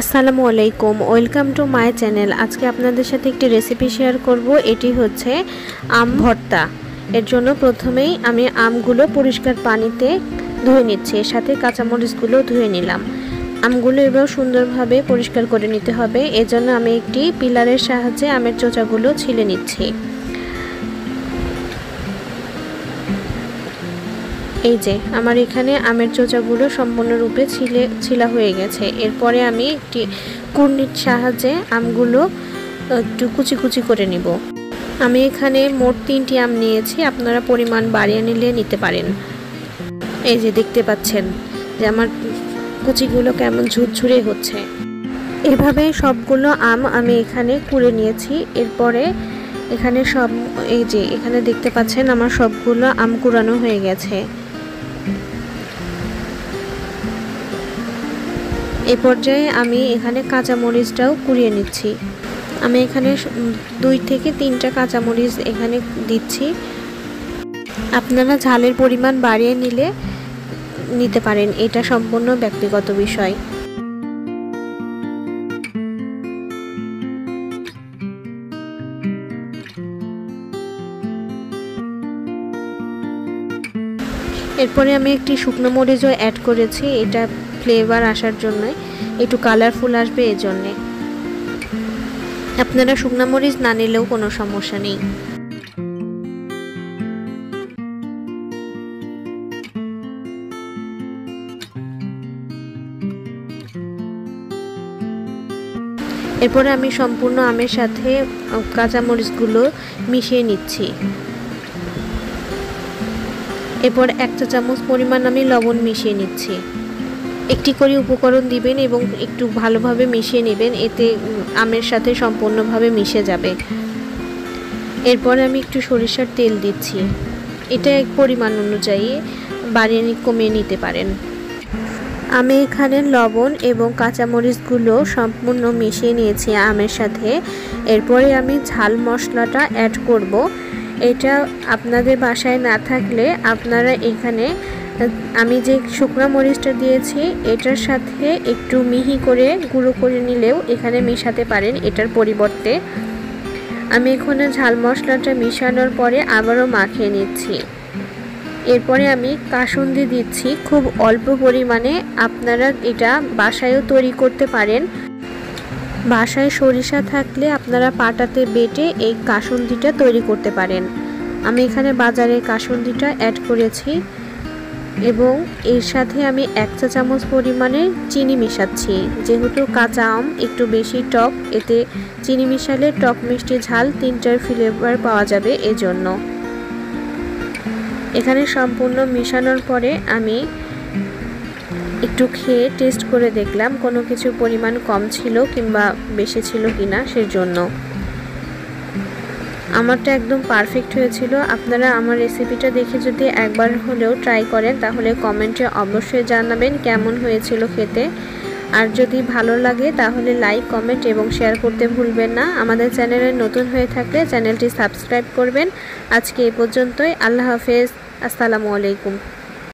আসসালামু আলাইকুম, welcome to my channel. আজকে আপনাদের সাথে একটি রেসিপি শেয়ার করব। এটি হচ্ছে আম ভর্তা। এর জন্য প্রথমেই আমি আমগুলো পরিষ্কার পানিতে ধুয়ে নিচ্ছি, এর সাথে কাঁচামরিচগুলো ধুয়ে নিলাম। আমগুলো এবার সুন্দরভাবে পরিষ্কার করে নিতে হবে। এজন্য আমি একটি পিলারের সাহায্যে আমের চোচাগুলো ছিলে নিচ্ছি। এই যে আমার এখানে আমের চোচাগুলো সম্পূর্ণরূপে ছিলা হয়ে গেছে। এরপরে আমি একটি কুর্নির সাহায্যে আমগুলো একটু কুচি কুচি করে নিব। আমি এখানে মোট 3টি আম নিয়েছি, আপনারা পরিমাণ বাড়িয়ে নিলে নিতে পারেন। এই যে দেখতে পাচ্ছেন যে আমার কুচিগুলো কেমন ঝুরঝুরে হচ্ছে। এভাবে সবগুলো আম আমি এখানে কুড়ে নিয়েছি। এরপরে এখানে এই যে এখানে দেখতে পাচ্ছেন আমার সবগুলো আম কুড়ানো হয়ে গেছে। এই পর্যায়ে আমি এখানে কাঁচামরিচটাও কুড়িয়ে নিচ্ছি। আমি এখানে 2 থেকে 3টা কাঁচামরিচ এখানে দিচ্ছি। আপনারা ঝালের পরিমাণ বাড়িয়ে নিতে পারেন, এটা সম্পূর্ণ ব্যক্তিগত বিষয়। এরপরে আমি একটি শুকনো মরিচও অ্যাড করেছি, এটা ফ্লেভার আসার জন্য, একটু কালারফুল আসবে এজন্যে। আপনারা শুকনো মরিচ না নিলেও কোনো সমস্যা নেই। এরপরে আমি সম্পূর্ণ আমের সাথে কাঁচামরিচগুলো মিশিয়ে নিচ্ছি। এরপর 1 চা চামচ পরিমাণ আমি লবণ মিশিয়ে নিচ্ছি। একটি করে উপকরণ দিবেন এবং একটু ভালোভাবে মিশিয়ে নেবেন, এতে আমের সাথে সম্পূর্ণভাবে মিশে যাবে। এরপর আমি একটু সরিষার তেল দিচ্ছি, এটা এক পরিমাণ অনুযায়ী বাড়িয়ে কমিয়ে নিতে পারেন। আমি এখানে লবণ এবং কাঁচামরিচগুলো সম্পূর্ণ মিশিয়ে নিয়েছি আমের সাথে। এরপরে আমি ঝাল মশলাটা অ্যাড করব। এটা আপনাদের বাসায় না থাকলে আপনারা এখানে আমি যে শুকনো মরিচটা দিয়েছি এটার সাথে একটু মিহি করে গুঁড়ো করে নিলেও এখানে মেশাতে পারেন। এটার পরিবর্তে আমি এখানে ঝাল মশলাটা মিশানোর পরে আবারও মাখিয়ে নিচ্ছি। এরপরে আমি কাসুন্দি দিচ্ছি খুব অল্প পরিমাণে। আপনারা এটা বাসায়ও তৈরি করতে পারেন। বাসায় সরিষা থাকলে আপনারা পাটাতে বেটে এই কাসুন্দিটা তৈরি করতে পারেন। আমি এখানে বাজারের কাসুন্দিটা অ্যাড করেছি এবং এর সাথে আমি 1 চা চামচ পরিমাণে চিনি মেশাচ্ছি। যেহেতু কাঁচা আম একটু বেশি টক, এতে চিনি মিশালে টক মিষ্টি ঝাল 3টার ফ্লেভার পাওয়া যাবে এজন্য। এখানে সম্পূর্ণ মিশানোর পরে আমি একটু খেয়ে টেস্ট করে দেখলাম কোনো কিছুর পরিমাণ কম ছিল কিংবা বেশি ছিল কিনা, সেজন্য আমারটা একদম পারফেক্ট হয়েছিল। আপনারা আমার রেসিপিটা দেখে যদি একবার হলেও ট্রাই করেন তাহলে কমেন্টে অবশ্যই জানাবেন কেমন হয়েছিল খেতে। আর যদি ভালো লাগে তাহলে লাইক, কমেন্ট এবং শেয়ার করতে ভুলবেন না। আমাদের চ্যানেলে নতুন হয়ে থাকলে চ্যানেলটি সাবস্ক্রাইব করবেন। আজকে এই পর্যন্তই। আল্লাহ হাফেজ। আসসালামু আলাইকুম।